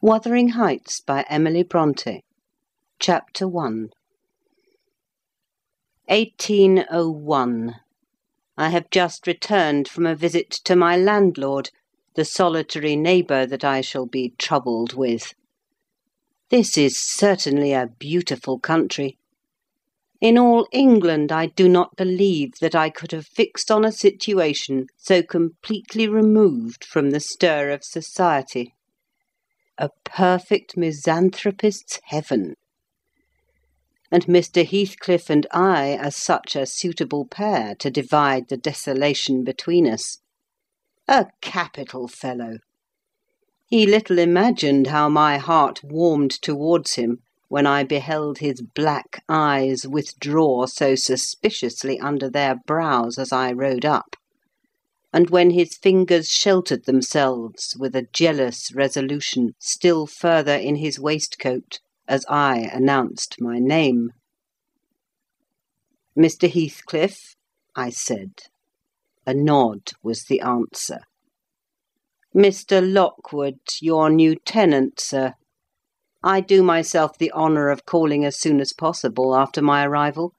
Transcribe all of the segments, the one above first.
Wuthering Heights by Emily Brontë. Chapter 1. 1801. I have just returned from a visit to my landlord, the solitary neighbour that I shall be troubled with. This is certainly a beautiful country. In all England I do not believe that I could have fixed on a situation so completely removed from the stir of society. A perfect misanthropist's heaven. And Mr. Heathcliff and I are such a suitable pair to divide the desolation between us. A capital fellow. He little imagined how my heart warmed towards him when I beheld his black eyes withdraw so suspiciously under their brows as I rode up, and when his fingers sheltered themselves with a jealous resolution still further in his waistcoat as I announced my name. "Mr. Heathcliff," I said. A nod was the answer. "Mr. Lockwood, your new tenant, sir. I do myself the honour of calling as soon as possible after my arrival,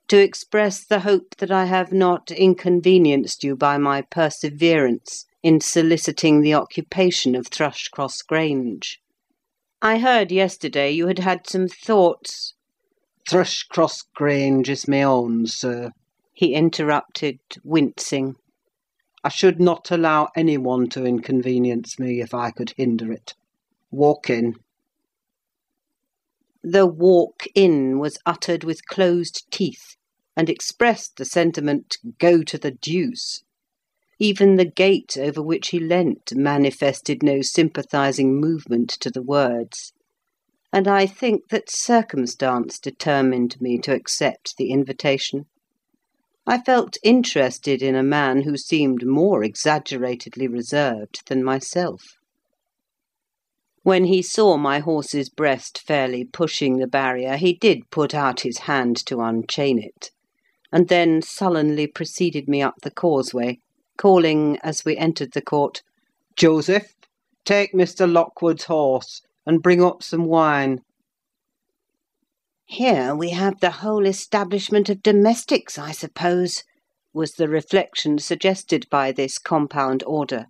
to express the hope that I have not inconvenienced you by my perseverance in soliciting the occupation of Thrushcross Grange. I heard yesterday you had had some thoughts—" "Thrushcross Grange is my own, sir," he interrupted, wincing. "I should not allow any one to inconvenience me if I could hinder it. Walk in." The "walk in" was uttered with closed teeth, and expressed the sentiment, "Go to the deuce." Even the gate over which he leant manifested no sympathising movement to the words, and I think that circumstance determined me to accept the invitation. I felt interested in a man who seemed more exaggeratedly reserved than myself. When he saw my horse's breast fairly pushing the barrier, he did put out his hand to unchain it, and then sullenly preceded me up the causeway, calling, as we entered the court, "Joseph, take Mr. Lockwood's horse, and bring up some wine." "Here we have the whole establishment of domestics, I suppose," was the reflection suggested by this compound order.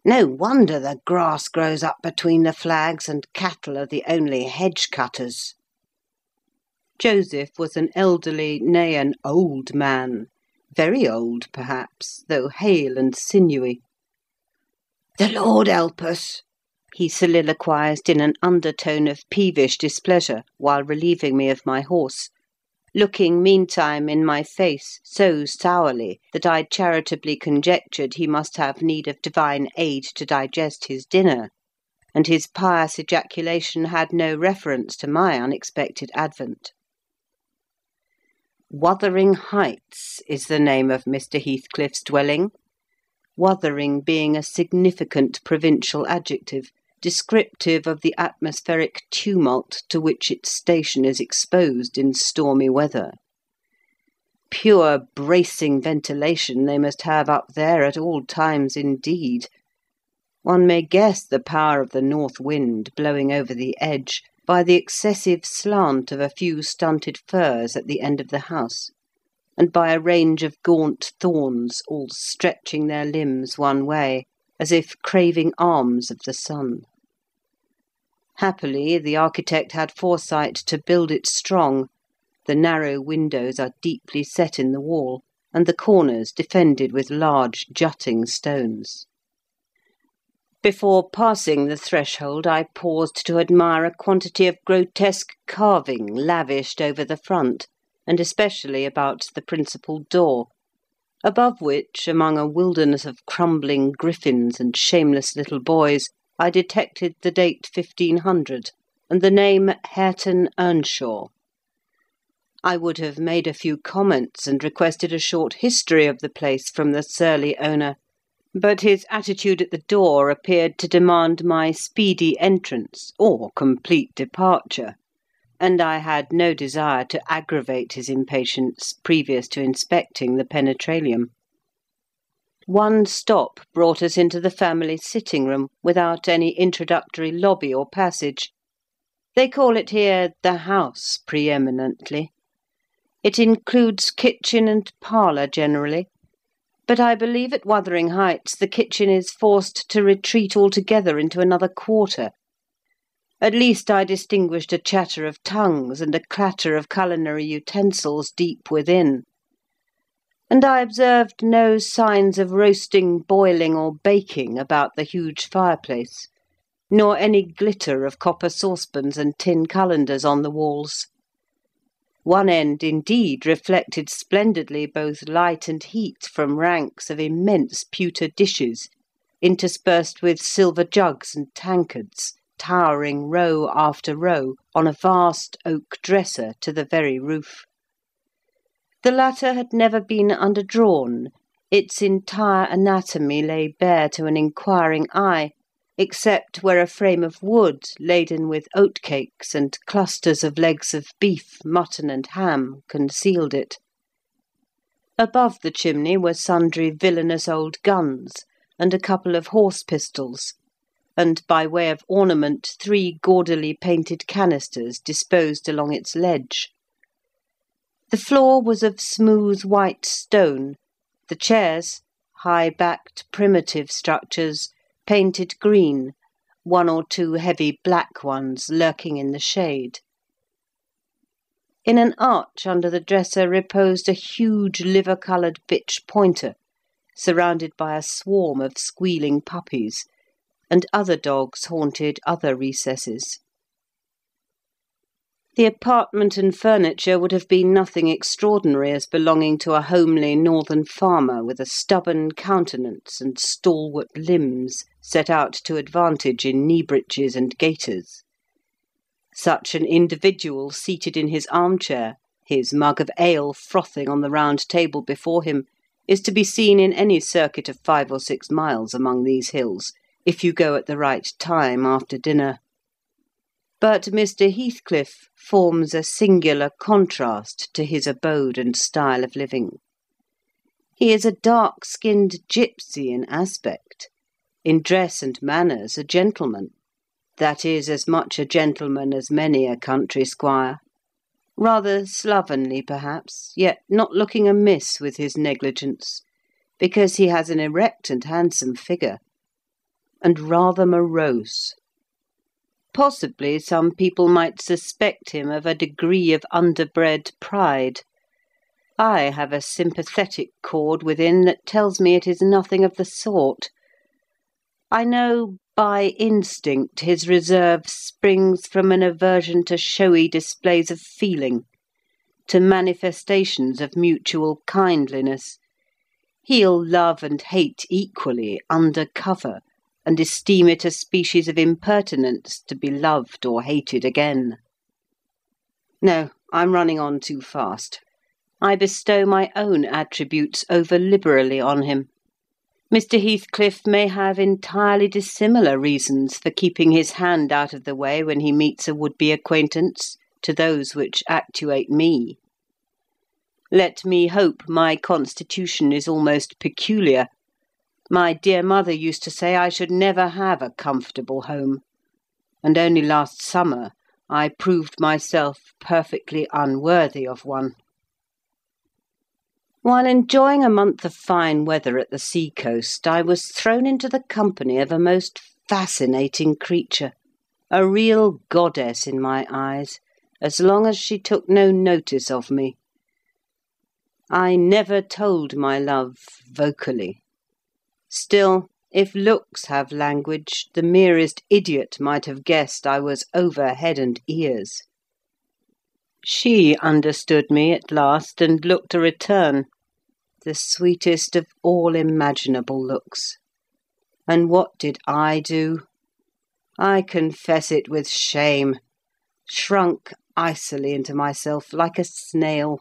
"No wonder the grass grows up between the flags, and cattle are the only hedge cutters." Joseph was an elderly, nay, an old man, very old perhaps, though hale and sinewy. "The Lord help us!" he soliloquised in an undertone of peevish displeasure, while relieving me of my horse, looking meantime in my face so sourly that I charitably conjectured he must have need of divine aid to digest his dinner, and his pious ejaculation had no reference to my unexpected advent. Wuthering Heights is the name of Mr. Heathcliff's dwelling, Wuthering being a significant provincial adjective, descriptive of the atmospheric tumult to which its station is exposed in stormy weather. Pure bracing ventilation they must have up there at all times indeed. One may guess the power of the north wind blowing over the edge by the excessive slant of a few stunted firs at the end of the house, and by a range of gaunt thorns all stretching their limbs one way, as if craving alms of the sun. Happily, the architect had foresight to build it strong. The narrow windows are deeply set in the wall, and the corners defended with large jutting stones. Before passing the threshold, I paused to admire a quantity of grotesque carving lavished over the front, and especially about the principal door, above which, among a wilderness of crumbling griffins and shameless little boys, I detected the date 1500, and the name Hareton Earnshaw. I would have made a few comments and requested a short history of the place from the surly owner, but his attitude at the door appeared to demand my speedy entrance or complete departure, and I had no desire to aggravate his impatience previous to inspecting the penetralium. One stop brought us into the family sitting-room without any introductory lobby or passage. They call it here the house preeminently. It includes kitchen and parlour generally, but I believe at Wuthering Heights the kitchen is forced to retreat altogether into another quarter. At least I distinguished a chatter of tongues and a clatter of culinary utensils deep within. And I observed no signs of roasting, boiling, or baking about the huge fireplace, nor any glitter of copper saucepans and tin cullenders on the walls. One end, indeed, reflected splendidly both light and heat from ranks of immense pewter dishes, interspersed with silver jugs and tankards, towering row after row on a vast oak dresser to the very roof. The latter had never been underdrawn, its entire anatomy lay bare to an inquiring eye, except where a frame of wood, laden with oatcakes and clusters of legs of beef, mutton, and ham, concealed it. Above the chimney were sundry villainous old guns, and a couple of horse pistols, and, by way of ornament, 3 gaudily painted canisters disposed along its ledge. The floor was of smooth white stone, the chairs, high-backed primitive structures, painted green, 1 or 2 heavy black ones lurking in the shade. In an arch under the dresser reposed a huge liver-coloured bitch pointer, surrounded by a swarm of squealing puppies, and other dogs haunted other recesses. The apartment and furniture would have been nothing extraordinary as belonging to a homely northern farmer with a stubborn countenance and stalwart limbs set out to advantage in knee-breeches and gaiters. Such an individual seated in his armchair, his mug of ale frothing on the round table before him, is to be seen in any circuit of 5 or 6 miles among these hills, if you go at the right time after dinner. But Mr. Heathcliff forms a singular contrast to his abode and style of living. He is a dark-skinned gipsy in aspect, in dress and manners a gentleman, that is, as much a gentleman as many a country squire, rather slovenly perhaps, yet not looking amiss with his negligence, because he has an erect and handsome figure, and rather morose. Possibly some people might suspect him of a degree of underbred pride. I have a sympathetic chord within that tells me it is nothing of the sort. I know by instinct his reserve springs from an aversion to showy displays of feeling, to manifestations of mutual kindliness. He'll love and hate equally under cover, and esteem it a species of impertinence to be loved or hated again. No, I'm running on too fast. I bestow my own attributes over-liberally on him. Mr. Heathcliff may have entirely dissimilar reasons for keeping his hand out of the way when he meets a would-be acquaintance to those which actuate me. Let me hope my constitution is almost peculiar. My dear mother used to say I should never have a comfortable home, and only last summer I proved myself perfectly unworthy of one. While enjoying a month of fine weather at the sea-coast, I was thrown into the company of a most fascinating creature, a real goddess in my eyes, as long as she took no notice of me. I never told my love vocally. Still, if looks have language, the merest idiot might have guessed I was over head and ears. She understood me at last and looked a return, the sweetest of all imaginable looks. And what did I do? I confess it with shame, shrunk icily into myself like a snail,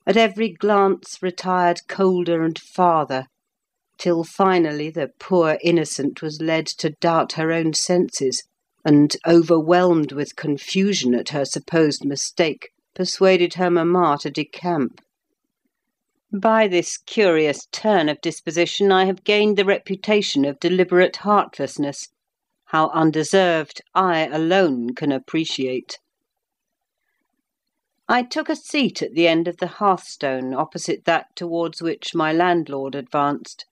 at every glance retired colder and farther, till finally the poor innocent was led to doubt her own senses, and, overwhelmed with confusion at her supposed mistake, persuaded her mamma to decamp. By this curious turn of disposition I have gained the reputation of deliberate heartlessness. How undeserved, I alone can appreciate. I took a seat at the end of the hearthstone opposite that towards which my landlord advanced,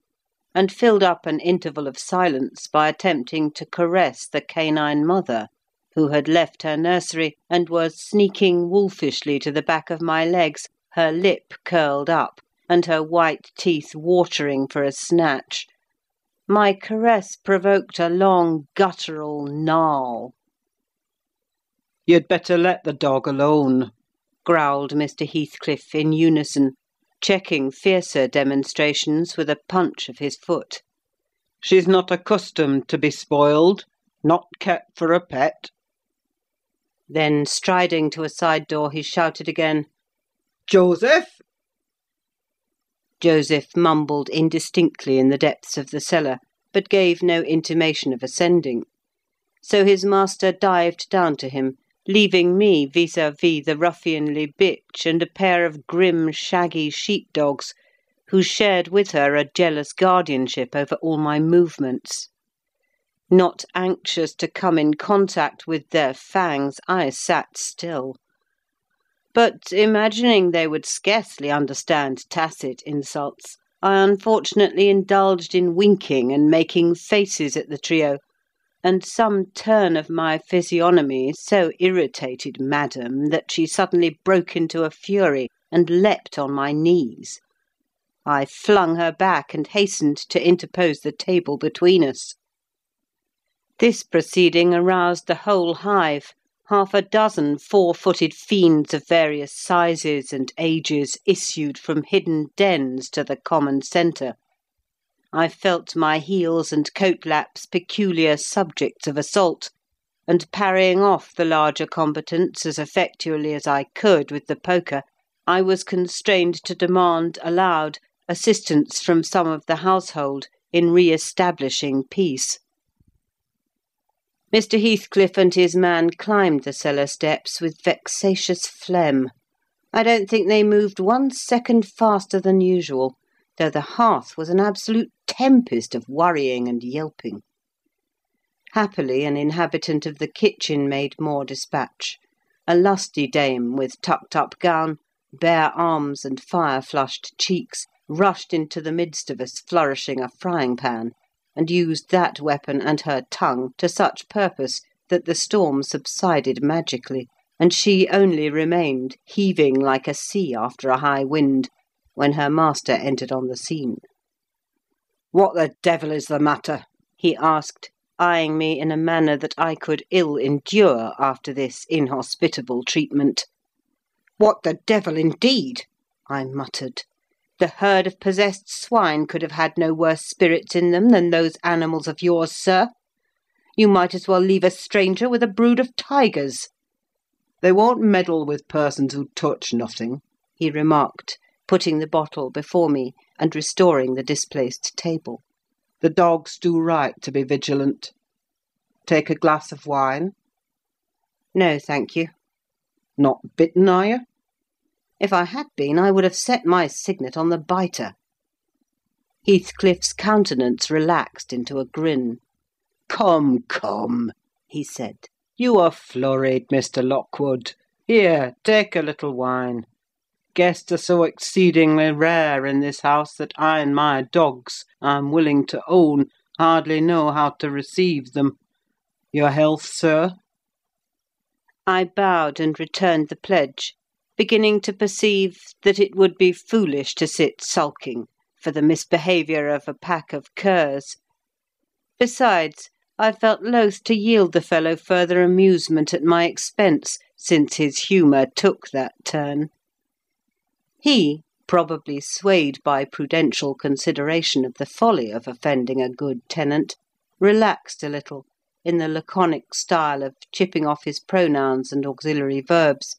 and filled up an interval of silence by attempting to caress the canine mother, who had left her nursery and was sneaking wolfishly to the back of my legs, her lip curled up, and her white teeth watering for a snatch. My caress provoked a long guttural gnarl. "You'd better let the dog alone," growled Mr. Heathcliff in unison, checking fiercer demonstrations with a punch of his foot. "She's not accustomed to be spoiled, not kept for a pet." Then, striding to a side door, he shouted again, "Joseph!" Joseph mumbled indistinctly in the depths of the cellar, but gave no intimation of ascending. So his master dived down to him, leaving me vis-à-vis the ruffianly bitch and a pair of grim, shaggy sheep-dogs, who shared with her a jealous guardianship over all my movements. Not anxious to come in contact with their fangs, I sat still. But, imagining they would scarcely understand tacit insults, I unfortunately indulged in winking and making faces at the trio, and some turn of my physiognomy so irritated Madam that she suddenly broke into a fury and leapt on my knees. I flung her back and hastened to interpose the table between us. This proceeding aroused the whole hive. Half a dozen four-footed fiends of various sizes and ages issued from hidden dens to the common centre. I felt my heels and coat-laps peculiar subjects of assault, and parrying off the larger combatants as effectually as I could with the poker, I was constrained to demand aloud assistance from some of the household in re-establishing peace. Mr. Heathcliff and his man climbed the cellar steps with vexatious phlegm. I don't think they moved 1 second faster than usual, though the hearth was an absolute tempest of worrying and yelping. Happily, an inhabitant of the kitchen made more dispatch. A lusty dame, with tucked-up gown, bare arms, and fire-flushed cheeks, rushed into the midst of us flourishing a frying-pan, and used that weapon and her tongue to such purpose that the storm subsided magically, and she only remained heaving like a sea after a high wind, when her master entered on the scene. "What the devil is the matter?" he asked, eyeing me in a manner that I could ill endure after this inhospitable treatment. "What the devil, indeed?" I muttered. The herd of possessed swine could have had no worse spirits in them than those animals of yours, sir. You might as well leave a stranger with a brood of tigers. "They won't meddle with persons who touch nothing," he remarked, putting the bottle before me and restoring the displaced table. "The dogs do right to be vigilant. Take a glass of wine?" "No, thank you." "Not bitten, are you?" If I had been, I would have set my signet on the biter. Heathcliff's countenance relaxed into a grin. "Come, come," he said. "You are flurried, Mr. Lockwood. Here, take a little wine. Guests are so exceedingly rare in this house that I and my dogs, I'm willing to own, hardly know how to receive them. Your health, sir?" I bowed and returned the pledge, beginning to perceive that it would be foolish to sit sulking for the misbehaviour of a pack of curs. Besides, I felt loath to yield the fellow further amusement at my expense, since his humour took that turn. He, probably swayed by prudential consideration of the folly of offending a good tenant, relaxed a little, in the laconic style of chipping off his pronouns and auxiliary verbs,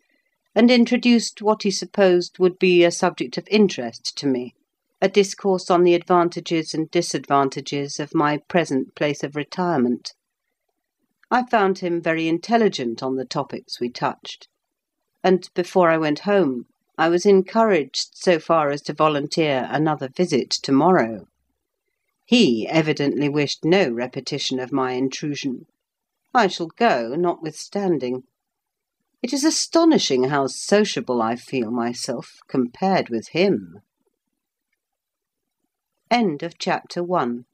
and introduced what he supposed would be a subject of interest to me, a discourse on the advantages and disadvantages of my present place of retirement. I found him very intelligent on the topics we touched, and before I went home I was encouraged so far as to volunteer another visit to-morrow. He evidently wished no repetition of my intrusion. I shall go, notwithstanding. It is astonishing how sociable I feel myself compared with him. End of chapter 1.